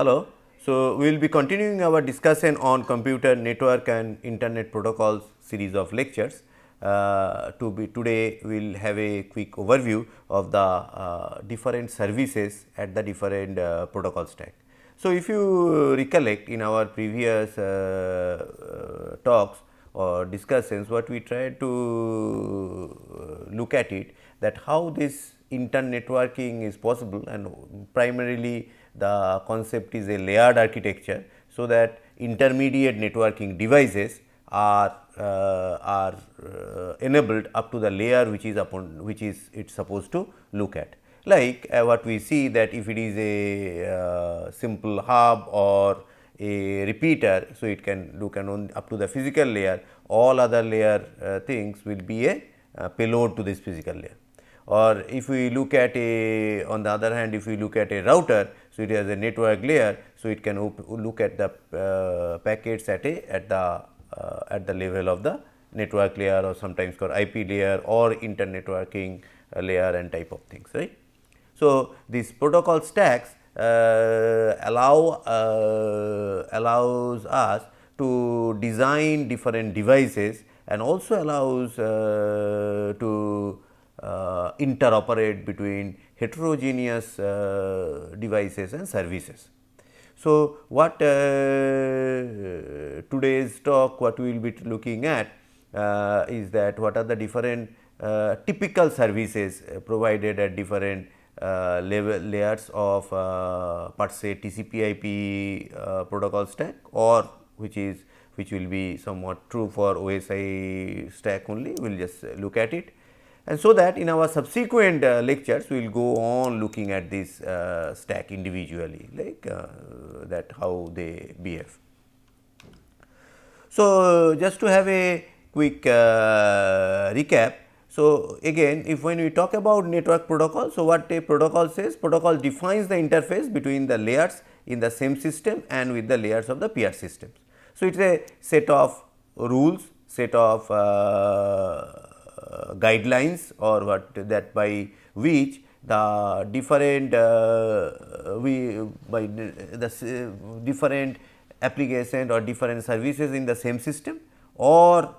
Hello. So, we will be continuing our discussion on computer network and internet protocols series of lectures. Today we will have a quick overview of the different services at the different protocol stack. So, if you recollect in our previous talks or discussions, what we tried to look at it, that how this internetworking is possible, and primarily the concept is a layered architecture. So, that intermediate networking devices are enabled up to the layer which is it supposed to look at. Like what we see, that if it is a simple hub or a repeater, so it can look up to the physical layer, all other layer things will be a payload to this physical layer. Or if we look at on the other hand, if we look at a router, so it has a network layer, so it can look at the packets at the level of the network layer, or sometimes called IP layer or internetworking layer and type of things, right. So, these protocol stacks allows us to design different devices, and also allows to interoperate between heterogeneous devices and services. So, what today's talk, what we will be looking at is that what are the different typical services provided at different layers of per se TCP/IP protocol stack, or which will be somewhat true for OSI stack only. We will just look at it, and so that in our subsequent lectures we will go on looking at this stack individually, like that how they behave. So, just to have a quick recap. So, again, if when we talk about network protocol, so what a protocol says, protocol defines the interface between the layers in the same system and with the layers of the peer systems. So, it is a set of rules, set of guidelines, or what that by which the different different application or different services in the same system, or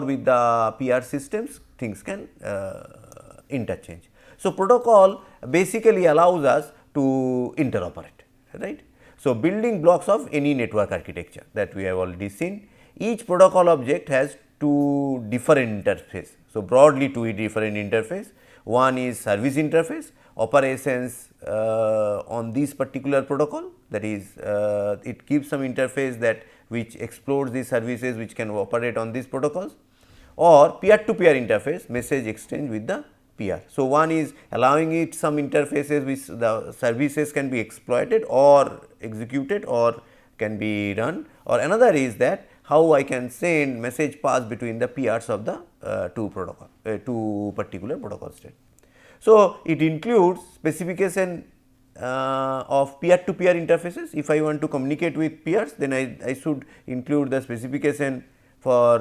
with the PR systems, things can interchange. So, protocol basically allows us to interoperate, right. So, building blocks of any network architecture that we have already seen. Each protocol object has two different interface. So, broadly two different interface. One is service interface, operations on this particular protocol, that is it gives some interface that which explores the services which can operate on these protocols, or peer to peer interface, message exchange with the peer. So, one is allowing it some interfaces which the services can be exploited or executed or can be run, or another is that how I can send message pass between the peers of the two particular protocol state. So, it includes specification of peer to peer interfaces. If I want to communicate with peers, then I should include the specification for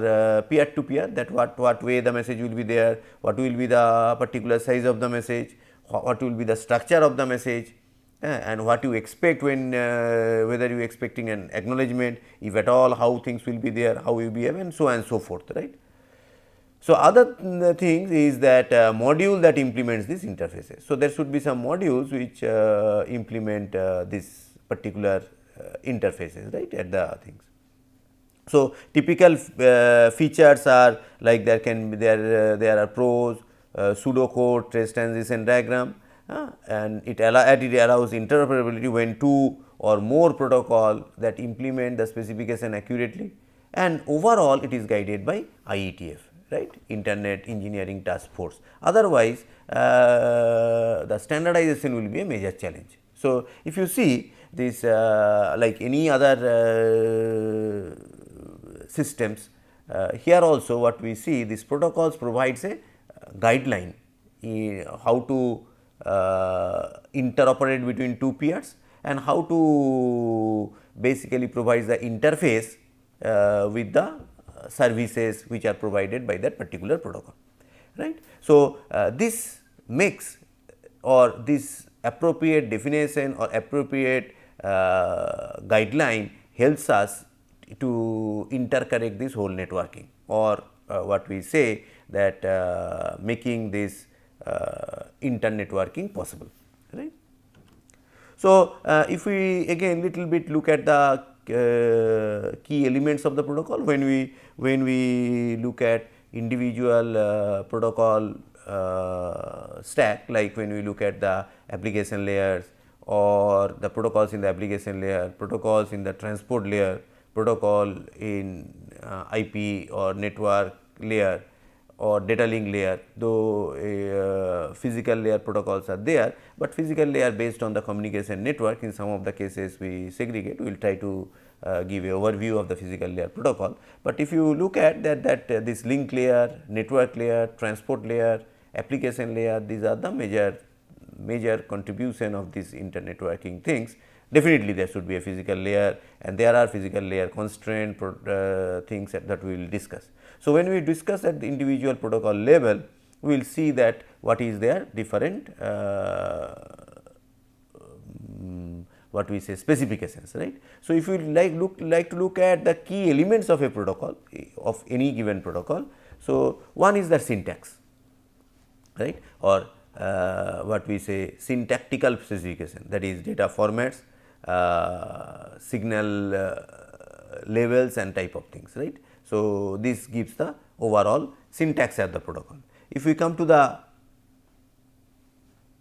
peer to peer, that what way the message will be there, what will be the particular size of the message, what will be the structure of the message, and what you expect when whether you are expecting an acknowledgement, if at all, how things will be there, how you behave, and so on and so forth, right. So, other things is that module that implements these interfaces. So, there should be some modules which implement this particular interfaces, right, at the things. So, typical features are like there are pros, pseudocode, trace transition diagram, and it allows interoperability when two or more protocol that implement the specification accurately, and overall it is guided by IETF, right, Internet Engineering Task Force. Otherwise, the standardization will be a major challenge. So, if you see this like any other systems, here also what we see, these protocols provides a guideline how to interoperate between two peers, and how to basically provide the interface with the services which are provided by that particular protocol, right. So, this makes, or this appropriate definition or appropriate guideline helps us to interconnect this whole networking, or what we say that making this internetworking possible, right. So, if we again little bit look at the key elements of the protocol, when we look at individual protocol stack, like when we look at the application layers or the protocols in the application layer, protocols in the transport layer, protocol in IP or network layer or data link layer, though physical layer protocols are there, but physical layer based on the communication network. In some of the cases we segregate, we will try to give a overview of the physical layer protocol. But if you look at that this link layer, network layer, transport layer, application layer, these are the major contribution of this internetworking things. Definitely there should be a physical layer, and there are physical layer constraint things that we will discuss. So, when we discuss at the individual protocol level, we will see that what is their different what we say specifications, right. So, if you like to look at the key elements of a protocol, of any given protocol. So, one is the syntax, right, or what we say syntactical specification, that is data formats, signal levels and type of things, right. So, this gives the overall syntax of the protocol. If we come to the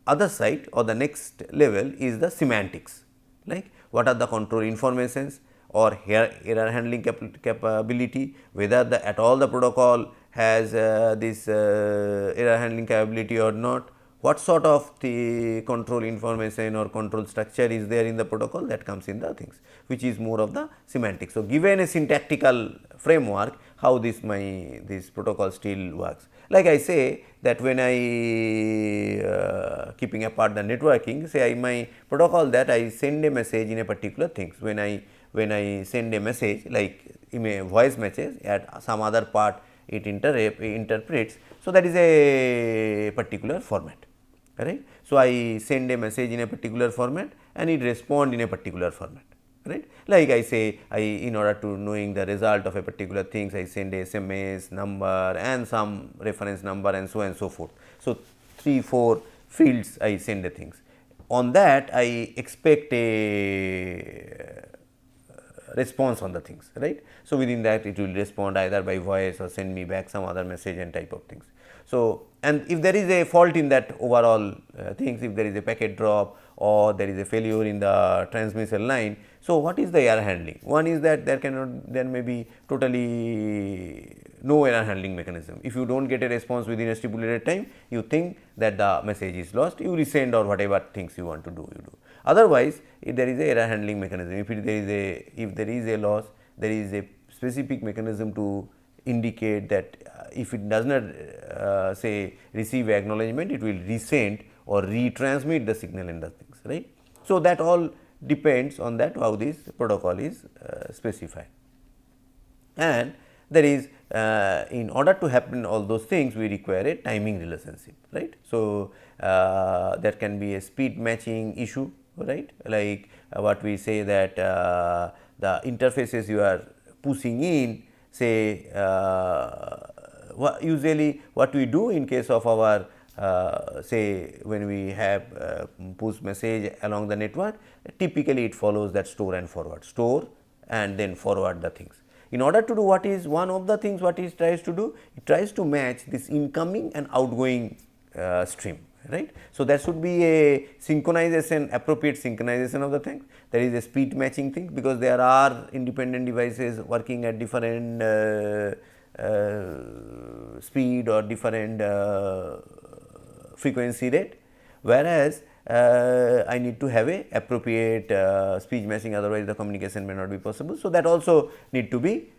other side or the next level is the semantics, like what are the control informations or error handling capability, whether at all the protocol has this error handling capability or not, what sort of the control information or control structure is there in the protocol, that comes in the things, which is more of the semantics. So, given a syntactical framework, how this protocol still works. Like I say that when I keeping apart the networking, say my protocol that I send a message in a particular things, when I send a message like in a voice message, at some other part it interprets. So, that is a particular format, right. So, I send a message in a particular format and it respond in a particular format, right. Like I say, in order to knowing the result of a particular things, I send a SMS number and some reference number and so on and so forth. So, 3-4 fields I send the things. On that I expect a response on the things, right. So, within that it will respond either by voice or send me back some other message and type of things. So, and if there is a fault in that overall things, if there is a packet drop or there is a failure in the transmission line, so what is the error handling? One is that there may be totally no error handling mechanism. If you do not get a response within a stipulated time, you think that the message is lost, you resend or whatever things you want to do, you do. Otherwise, if there is a error handling mechanism, if there is a loss, there is a specific mechanism to indicate that if it does not say receive acknowledgement, it will resend or retransmit the signal in the things, right. So, that all depends on that how this protocol is specified, and there is in order to happen all those things, we require a timing relationship, right. So, there can be a speed matching issue, right, like what we say that the interfaces you are pushing in, say usually what we do in case of our say when we have push message along the network, typically it follows that store and forward, store and then forward the things. In order to do what is one of the things what it tries to do, it tries to match this incoming and outgoing stream, right. So, there should be a synchronization, appropriate synchronization of the things. There is a speed matching thing, because there are independent devices working at different speed or different frequency rate, whereas I need to have a appropriate speech matching, otherwise the communication may not be possible. So, that also need to be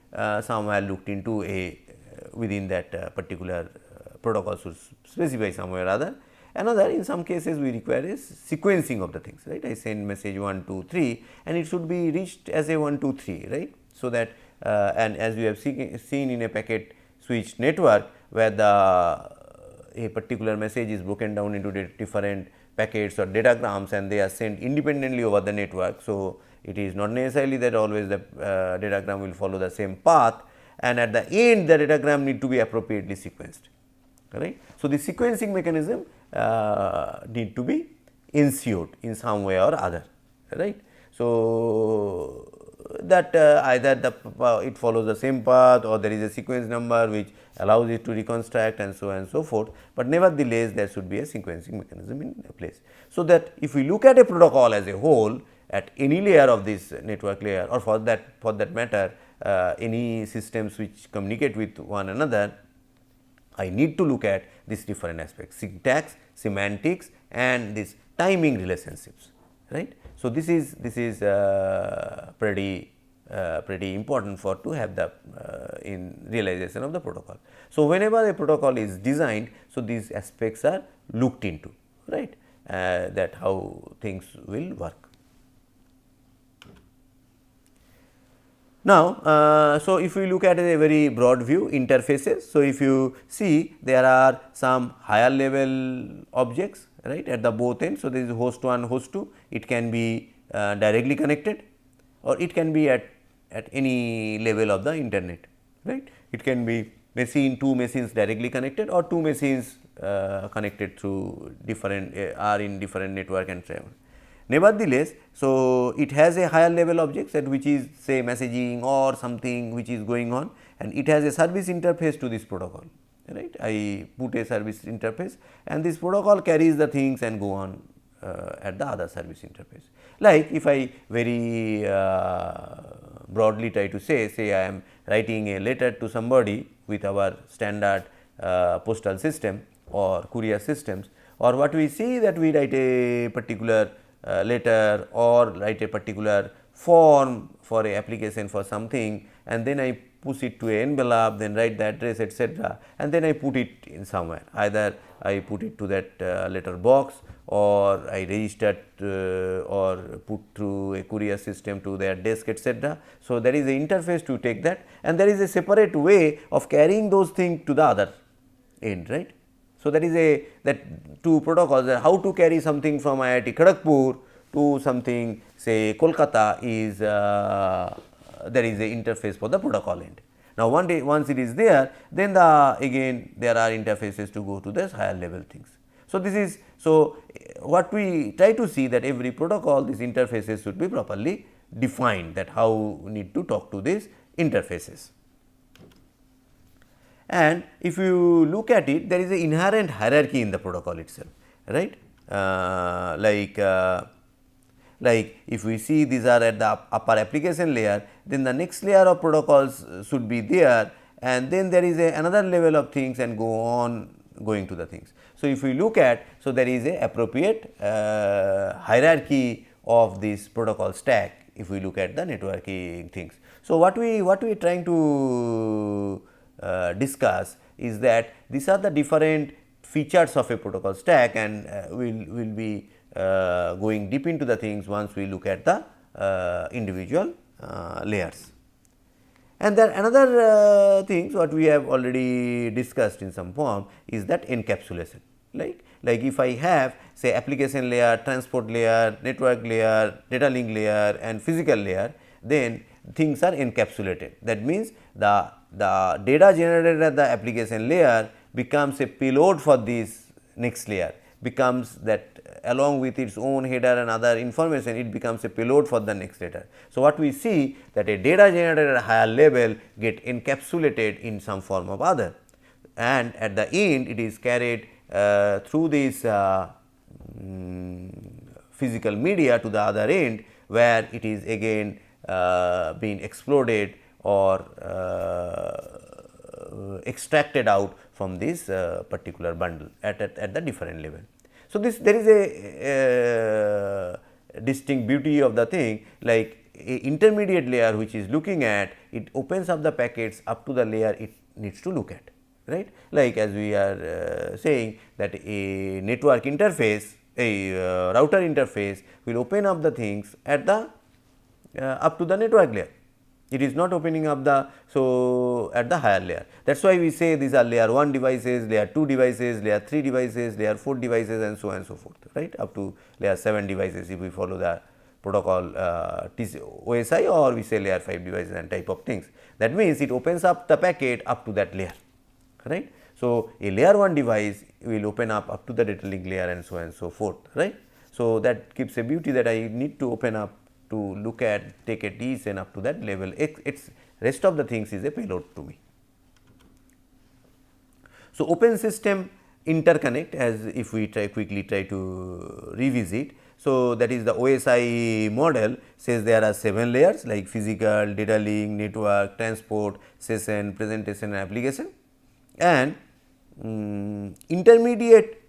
somewhere looked into within that particular protocol should specify somewhere or other. Another, in some cases we require is sequencing of the things, right. I send message 1, 2, 3 and it should be reached as a 1, 2, 3, right. So, that and as we have seen in a packet switched network, where a particular message is broken down into different packets or datagrams and they are sent independently over the network. So, it is not necessarily that always the datagram will follow the same path, and at the end the datagram need to be appropriately sequenced, right. So, the sequencing mechanism need to be ensured in some way or other, right. So, that either it follows the same path or there is a sequence number which allows it to reconstruct and so on and so forth, but nevertheless there should be a sequencing mechanism in place. So, that if we look at a protocol as a whole at any layer of this network layer, or for that matter any systems which communicate with one another, I need to look at these different aspects: syntax, semantics, and these timing relationships, right. So, this is pretty important for to have the in realization of the protocol. So, whenever a protocol is designed, so these aspects are looked into, right, that how things will work. Now, so if we look at a very broad view, interfaces. So, if you see there are some higher level objects, right, at the both ends. So, there is host 1, host 2, it can be directly connected or it can be at any level of the internet, right. It can be two machines directly connected or two machines connected through different are in different network and so on. Nevertheless, so it has a higher level objects that which is say messaging or something which is going on, and it has a service interface to this protocol, right. I put a service interface and this protocol carries the things and go on at the other service interface. Like if I very broadly try to say I am writing a letter to somebody with our standard postal system or courier systems, or what we see that we write a particular letter or write a particular form for a application for something, and then I push it to a envelope, then write the address etc., and then I put it in somewhere, either I put it to that letter box or I registered or put through a courier system to their desk etc. So, there is an interface to take that, and there is a separate way of carrying those things to the other end, right. So, that is two protocols, how to carry something from IIT Kharagpur to something say Kolkata is there is a interface for the protocol end. Now, once it is there, then again there are interfaces to go to this higher level things. So, this is what we try to see, that every protocol these interfaces should be properly defined, that how we need to talk to these interfaces. And if you look at it, there is an inherent hierarchy in the protocol itself, right. Like if we see these are at the upper application layer, then the next layer of protocols should be there, and then there is another level of things and go on going to the things. So, if we look at, so there is a appropriate hierarchy of this protocol stack if we look at the networking things. So, what we are trying to discuss is that these are the different features of a protocol stack, and we will be going deep into the things once we look at the individual layers. And then another things what we have already discussed in some form is that encapsulation. Like if I have say application layer, transport layer, network layer, data link layer and physical layer, then things are encapsulated. That means the data generated at the application layer becomes a payload for this next layer, becomes that along with its own header and other information, it becomes a payload for the next data. So, what we see that a data generated at a higher level get encapsulated in some form or other, and at the end it is carried through this physical media to the other end, where it is again being exploded or extracted out from this particular bundle at the different level. So, there is a distinct beauty of the thing, like a intermediate layer which is looking at, it opens up the packets up to the layer it needs to look at, right. Like as we are saying that a network interface, a router interface will open up the things at the up to the network layer, It is not opening up the, so at the higher layer. That is why we say these are layer 1 devices, layer 2 devices, layer 3 devices, layer 4 devices, and so on and so forth, right, up to layer 7 devices if we follow the protocol OSI, or we say layer 5 devices and type of things. That means it opens up the packet up to that layer, right. So, a layer 1 device will open up to the data link layer and so on and so forth, right. So, that gives a beauty that I need to open up to look at, take a descent up to that level. It's rest of the things is a payload to me. So, open system interconnect, as if we quickly try to revisit. So, that is the OSI model says there are 7 layers like physical, data link, network, transport, session, presentation and application, and intermediate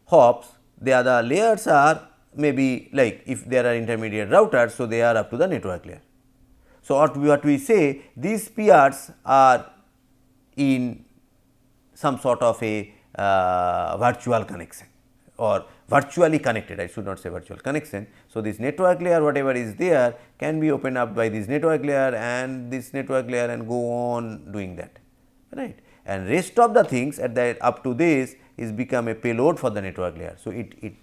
hops, the other layers are maybe like if there are intermediate routers. So, they are up to the network layer. So, what we say, these peers are in some sort of a virtual connection or virtually connected, I should not say virtual connection. So, this network layer whatever is there can be opened up by this network layer and this network layer and go on doing that, right. And rest of the things at that up to this is become a payload for the network layer. So, it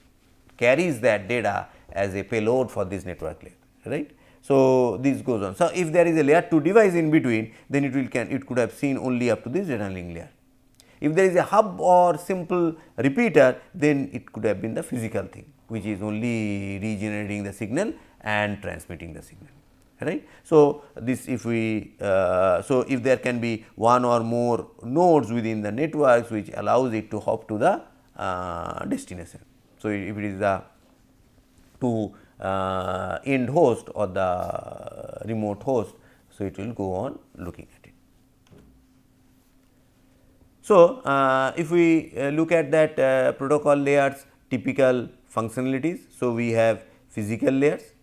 carries that data as a payload for this network layer, right. So, this goes on. So, if there is a layer 2 device in between, then it could have seen only up to this data link layer. If there is a hub or simple repeater, then it could have been the physical thing, which is only regenerating the signal and transmitting the signal, right. So, this if we so if there can be one or more nodes within the networks which allows it to hop to the destination. So, if it is the to end host or the remote host, so it will go on looking at it. So, if we look at that protocol layers typical functionalities. So, we have physical layers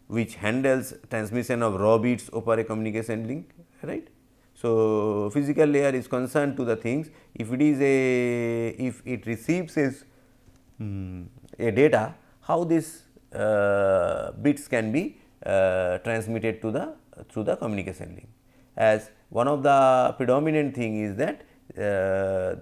which handles transmission of raw bits over a communication link, right. So, physical layer is concerned to the things, if it is if it receives a data, how this bits can be transmitted to the through the communication link. As one of the predominant thing is that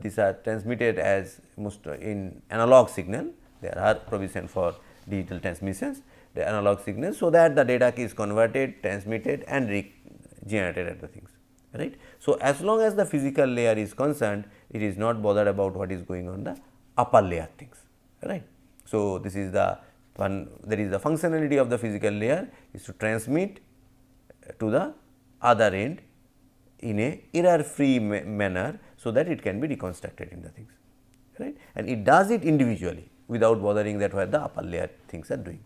these are transmitted as most in analog signal. There are provision for digital transmissions, the analog signal, so that the data is converted, transmitted and regenerated at the things, right. So, as long as the physical layer is concerned, it is not bothered about what is going on the upper layer things, right. So, this is the one, that is the functionality of the physical layer is to transmit to the other end in a error free manner, so that it can be reconstructed in the things, right, and it does it individually without bothering that what the upper layer things are doing.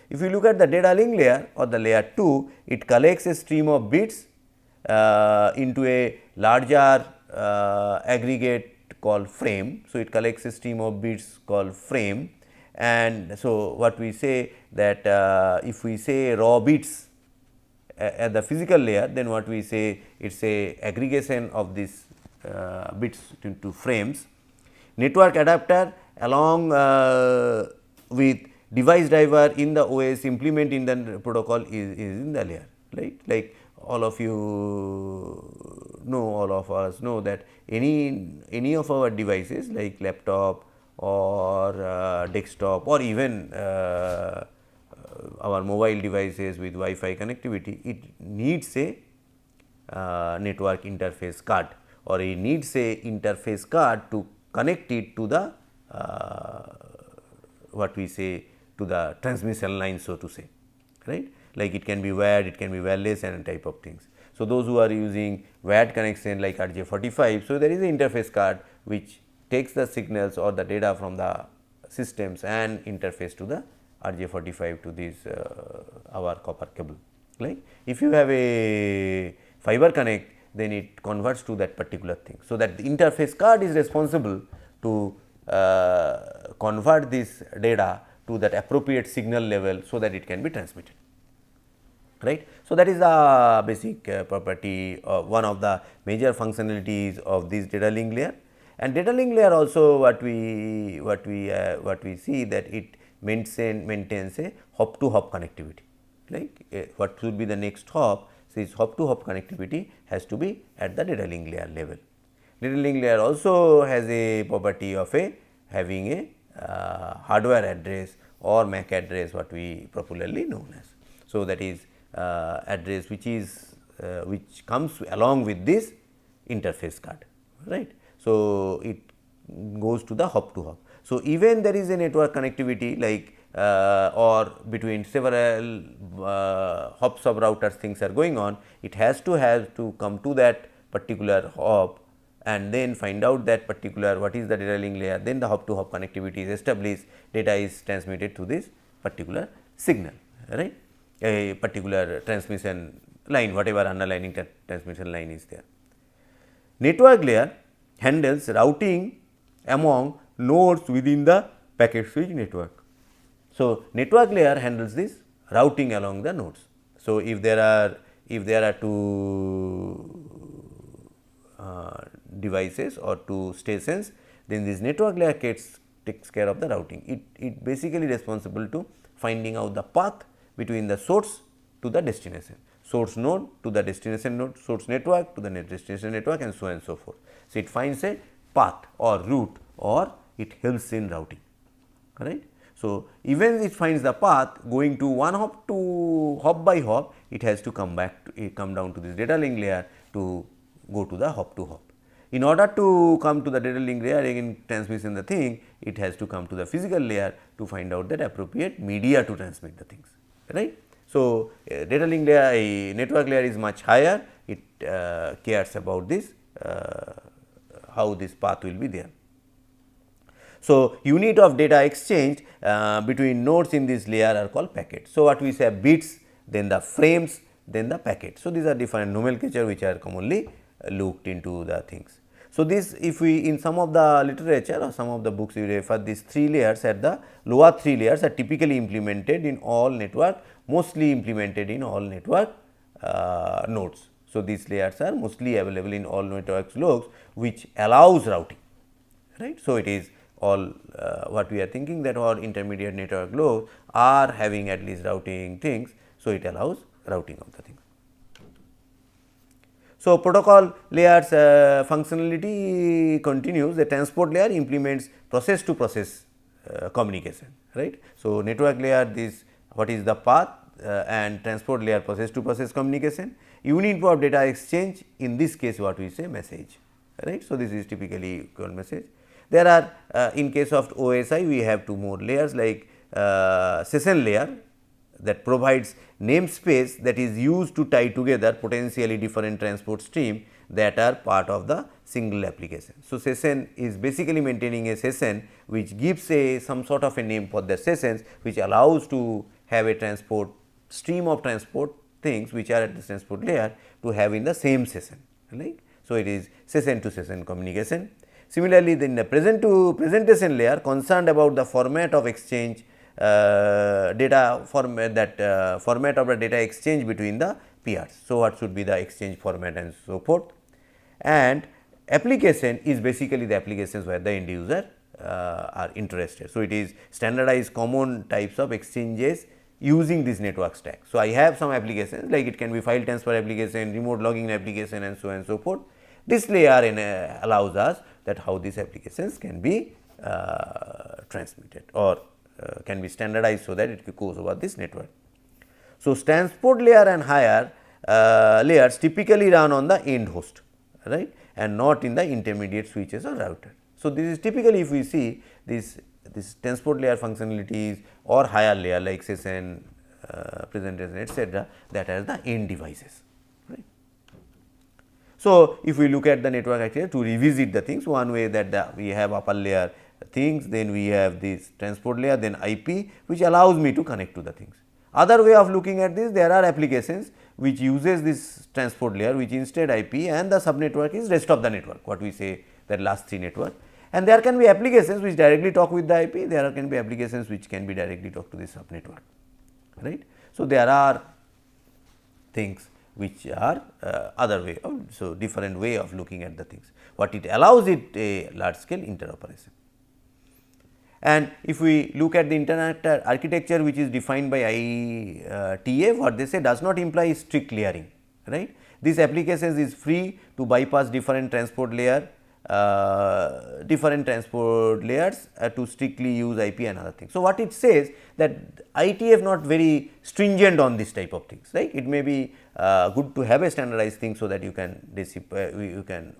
If you look at the data link layer or the layer 2, it collects a stream of bits into a larger aggregate called frame. So, it collects a stream of bits called frame, and so what we say that if we say raw bits at the physical layer, then what we say, it is a aggregation of these bits into frames. Network adapter along with device driver in the OS implement in the protocol is in the layer, right. Like all of you know, all of us know that any of our devices like laptop or desktop or even our mobile devices with Wi-Fi connectivity, it needs a network interface card, or it needs a interface card to connect it to the what we say, to the transmission line, so to say, right. Like it can be wired, it can be wireless and type of things. So, those who are using wired connection like RJ45, so there is an interface card which takes the signals or the data from the systems and interface to the RJ45 to this our copper cable. Like if you have a fiber connect, then it converts to that particular thing. So, that the interface card is responsible to convert this data to that appropriate signal level, so that it can be transmitted, right. So, that is the basic property of one of the major functionalities of this data link layer. And data link layer also what we see that it maintains a hop to hop connectivity, like what should be the next hop. this hop to hop connectivity has to be at the data link layer level. Data link layer also has a property of having a hardware address or MAC address, what we popularly known as. So, that is address which comes along with this interface card, right. So, it goes to the hop to hop. So, even there is a network connectivity like or between several hop sub routers things are going on, it has to come to that particular hop and then find out that particular what is the data link layer, then the hop to hop connectivity is established, data is transmitted to this particular signal, right, a particular transmission line, whatever underlying transmission line is there. Network layer handles routing among nodes within the packet switch network. So, network layer handles this routing along the nodes. So, if there are two devices or two stations, then this network layer takes care of the routing. It basically responsible to finding out the path between the source to the destination, source node to the destination node, source network to the destination network, and so on and so forth. So, it finds a path or route or it helps in routing, right. So, even it finds the path going to one hop to hop by hop, it has to come down to this data link layer to go to the hop to hop. In order to come to the data link layer, again transmission the thing, it has to come to the physical layer to find out that appropriate media to transmit the things, right. So, data link layer, a network layer is much higher, it cares about this how this path will be there. So, unit of data exchange between nodes in this layer are called packets. So, what we say bits, then the frames, then the packet. So, these are different nomenclature which are commonly looked into the things. So, this if we in some of the literature or some of the books we refer these 3 layers at the lower 3 layers are typically implemented in all network, mostly implemented in all network nodes. So, these layers are mostly available in all network logs which allows routing, right. So, it is all what we are thinking that all intermediate network logs are having at least routing things. So, it allows routing of the things. So, protocol layers functionality continues, the transport layer implements process to process communication, right. So, network layer this what is the path and transport layer process to process communication, unit of data exchange, in this case what we say message, right. So, this is typically called message. There are in case of OSI we have 2 more layers like session layer that provides namespace that is used to tie together potentially different transport stream that are part of the single application. So, session is basically maintaining a session which gives a some sort of a name for the sessions which allows to have a transport stream of transport things which are at the transport layer to have in the same session, right. So, it is session to session communication. Similarly, in the present to presentation layer concerned about the format of exchange data format format of the data exchange between the peers. So, what should be the exchange format and so forth, and application is basically the applications where the end user are interested. So, it is standardized common types of exchanges using this network stack. So, I have some applications like it can be file transfer application, remote logging application and so on and so forth. This layer allows us that how these applications can be transmitted or can be standardized so that it goes over this network. So, transport layer and higher layers typically run on the end host, right, and not in the intermediate switches or router. So, this is typically if we see this transport layer functionalities or higher layer like session, presentation etc., that are the end devices, right. So, if we look at the network architecture to revisit the things, one way that we have upper layer things, then we have this transport layer, then IP which allows me to connect to the things. Other way of looking at this, there are applications which uses this transport layer which instead IP and the sub network is rest of the network, what we say that last 3 network, and there can be applications which directly talk with the IP, there can be applications which can be directly talk to the sub network, right. So, there are things which are other way of, so different way of looking at the things, what it allows it a large scale interoperation. And if we look at the internet architecture which is defined by ITA, what they say does not imply strict layering, right. This applications is free to bypass different transport layers to strictly use IP and other things. So, what it says that IETF not very stringent on this type of things, right. It may be good to have a standardized thing, so that you can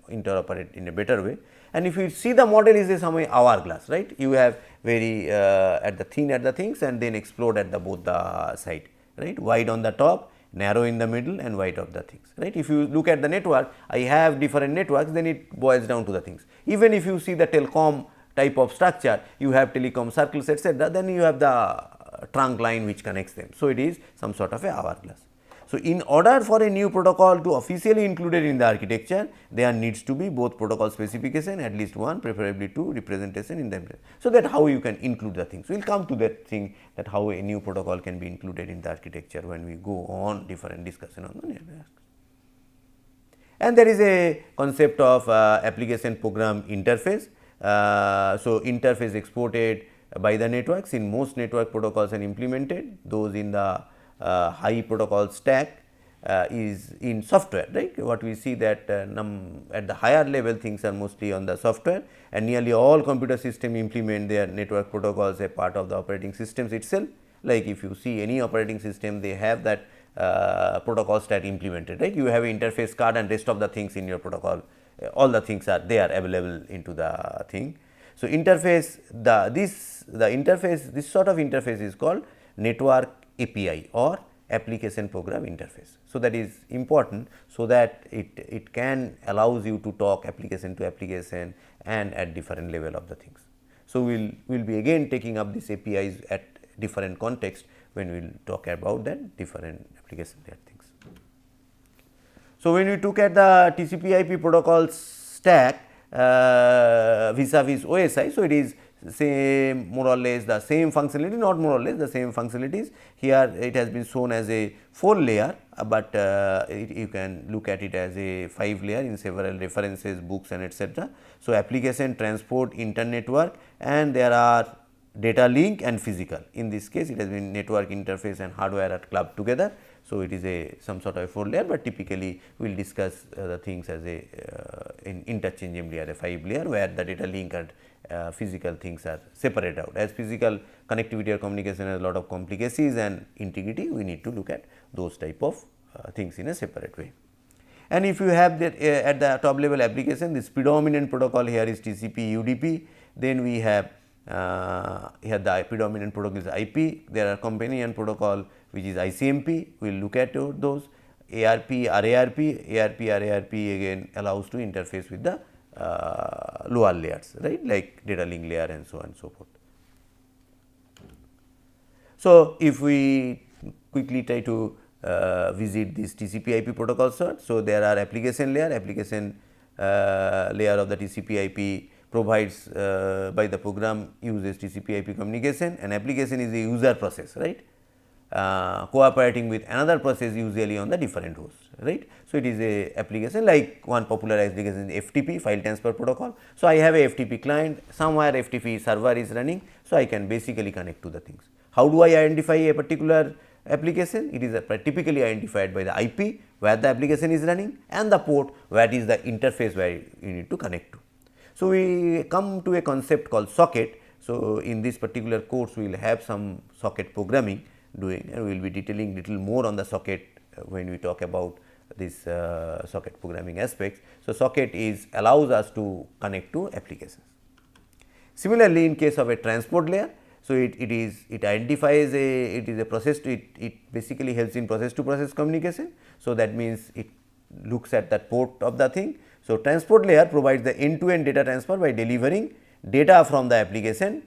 interoperate in a better way. And if you see the model is a some hourglass, right. You have very at the thin at the things and then explode at the both the side, right, wide on the top, narrow in the middle and wide of the things, right. If you look at the network, I have different networks, then it boils down to the things. Even if you see the telecom type of structure, you have telecom circles, etc., then you have the trunk line which connects them. So, it is some sort of a hourglass. So, in order for a new protocol to officially included in the architecture, there needs to be both protocol specification, at least one, preferably two representation in them. So, that how you can include the things. We will come to that thing, that how a new protocol can be included in the architecture when we go on different discussion on the network. And there is a concept of application program interface. So, interface exported by the networks in most network protocols and implemented, those in the high protocol stack is in software, right. What we see that at the higher level things are mostly on the software, and nearly all computer system implement their network protocols a part of the operating systems itself. Like if you see any operating system, they have that protocol stack implemented, right. You have an interface card and rest of the things in your protocol, all the things are there available into the thing. So, interface this sort of interface is called network API or application program interface. So, that is important, so that it can allows you to talk application to application and at different level of the things. So, we will be again taking up these APIs at different context when we will talk about that different application layer things. So, when we look at the TCP/IP protocol stack vis-a-vis OSI, so it is same more or less the same functionality, not more or less the same functionalities. Here it has been shown as a 4 layer, but you can look at it as a 5 layer in several references, books and etc. So, application, transport, internetwork, and there are data link and physical. In this case, it has been network interface and hardware are clubbed together. So, it is a some sort of a 4 layer, but typically we will discuss the things as a interchangeably as a 5 layer, where the data link and physical things are separated out. As physical connectivity or communication has a lot of complications and integrity, we need to look at those type of things in a separate way. And if you have that at the top level application, this predominant protocol here is TCP UDP, then we have here the predominant protocol is IP, there are companion protocol which is ICMP, we will look at those, ARP, RARP again allows to interface with the lower layers, right, like data link layer and so on and so forth. So, if we quickly try to visit this TCP/IP protocol search, so there are application layer of the TCP/IP provides by the program uses TCP/IP communication, and application is a user process, right, cooperating with another process usually on the different host, right. So, it is a application like one popular application is FTP, file transfer protocol. So, I have a FTP client, somewhere FTP server is running, so I can basically connect to the things. How do I identify a particular application? It is typically identified by the IP where the application is running and the port where is the interface where you need to connect to. So, we come to a concept called socket. So, in this particular course we will have some socket programming doing, and we will be detailing little more on the socket when we talk about this socket programming aspects. So, socket allows us to connect to applications. Similarly, in case of a transport layer, so it identifies it is a process to it basically helps in process to process communication. So, that means it looks at that port of the thing. So, transport layer provides the end to end data transfer by delivering data from the application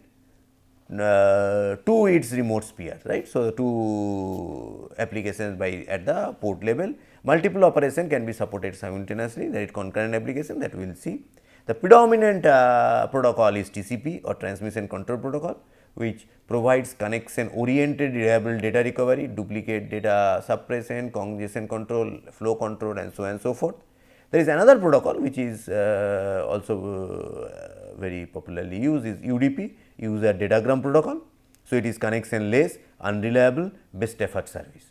to its remote sphere, right. So, to applications by at the port level, multiple operation can be supported simultaneously, that is concurrent application, that we will see. The predominant protocol is TCP or transmission control protocol, which provides connection oriented reliable data recovery, duplicate data suppression, congestion control, flow control and so on and so forth. There is another protocol which is also very popularly used is UDP, user datagram protocol. So, it is connection less, unreliable, best effort service,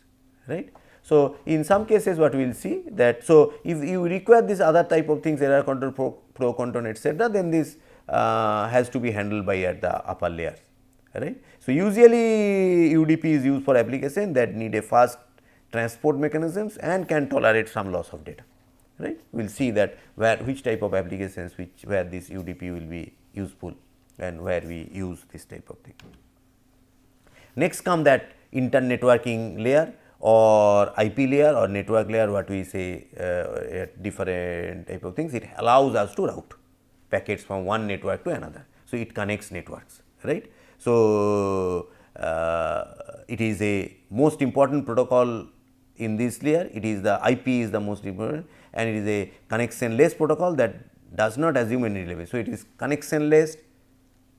right. So, in some cases what we will see that, so if you require this other type of things, error control, flow control, etc., then this has to be handled by at the upper layers, right. So, usually UDP is used for application that need a fast transport mechanisms and can tolerate some loss of data, right. We will see that which type of applications where this UDP will be useful and where we use this type of thing. Next come that internetworking layer or IP layer or network layer, what we say different type of things. It allows us to route packets from one network to another. So, it connects networks, right. So, it is a most important protocol in this layer. It is the IP is the most important, and it is a connectionless protocol that does not assume any relay. So, it is connectionless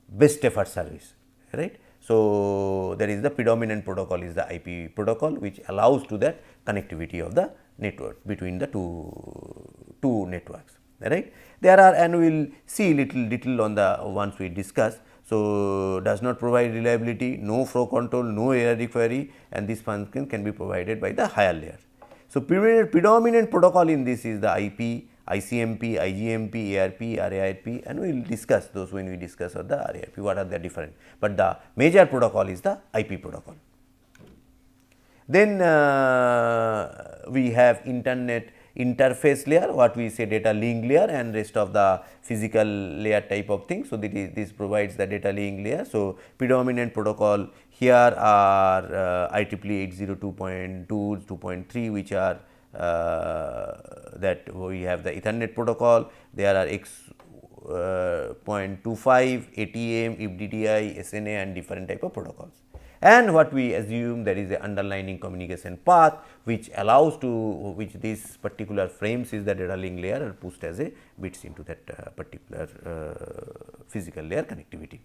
best effort service, right. So, there is the predominant protocol is the IP protocol, which allows to that connectivity of the network between the two networks, right. There are, and we will see little on the ones we discuss. So, does not provide reliability, no flow control, no error recovery, and this function can be provided by the higher layer. So, predominant protocol in this is the IP, ICMP, IGMP, ARP, RARP, and we will discuss those when we discuss of the RARP, what are the different, but the major protocol is the IP protocol. Then we have internet interface layer, what we say data link layer, and rest of the physical layer type of thing. So, this provides the data link layer. So, predominant protocol here are IEEE 802.2, 2.3, which are that we have the Ethernet protocol. There are X.25, ATM, FDDI, SNA, and different type of protocols. And what we assume, there is a underlying communication path which allows to which this particular frames is the data link layer are pushed as a bits into that particular physical layer connectivity.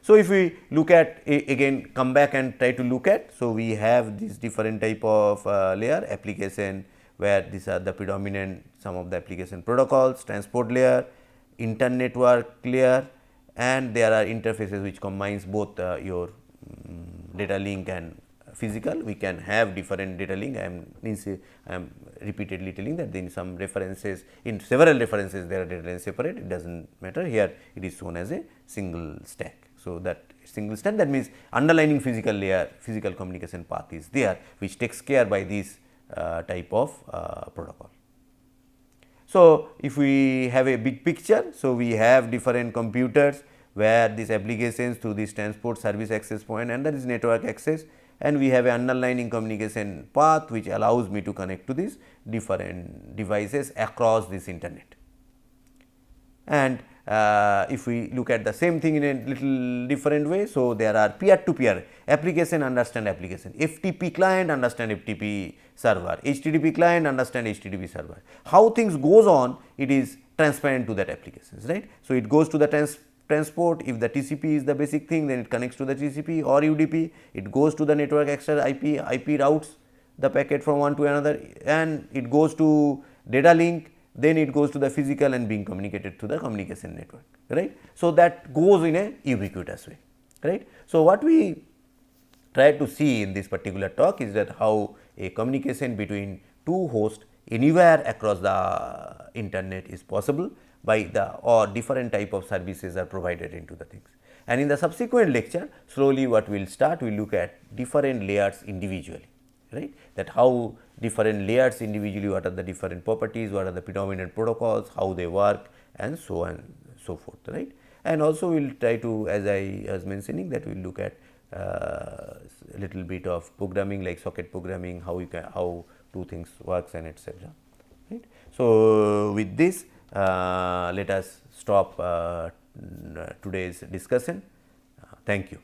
So, if we look at again come back and try to look at, so we have this different type of layer application, where these are the predominant some of the application protocols, transport layer, internetwork layer, and there are interfaces which combines both your data link and physical. We can have different data link. I am repeatedly telling that in some references, in several references there are data links separate, it does not matter. Here it is shown as a single stack. So, that single stack, that means underlying physical layer, physical communication path is there, which takes care by this type of protocol. So, if we have a big picture, so we have different computers where these applications through this transport service access point and that is network access, and we have an underlying communication path which allows me to connect to these different devices across this internet. And if we look at the same thing in a little different way, so there are peer to peer application understand application, FTP client understand FTP server, HTTP client understand HTTP server. How things goes on, it is transparent to that applications, right. So, it goes to the transport. If the TCP is the basic thing, then it connects to the TCP or UDP, it goes to the network external IP routes the packet from one to another, and it goes to data link, then it goes to the physical and being communicated to the communication network, right. So, that goes in a ubiquitous way, right. So, what we try to see in this particular talk is that how a communication between two hosts anywhere across the internet is possible by the or different type of services are provided into the things. And in the subsequent lecture, slowly what we will start, we look at different layers individually, right, that how different layers individually, what are the different properties, what are the predominant protocols, how they work, and so on and so forth, right. And also we will try to, as I was mentioning, that we will look at a little bit of programming like socket programming, how you can, how two things works and etc., right. So, with this let us stop today's discussion. Thank you.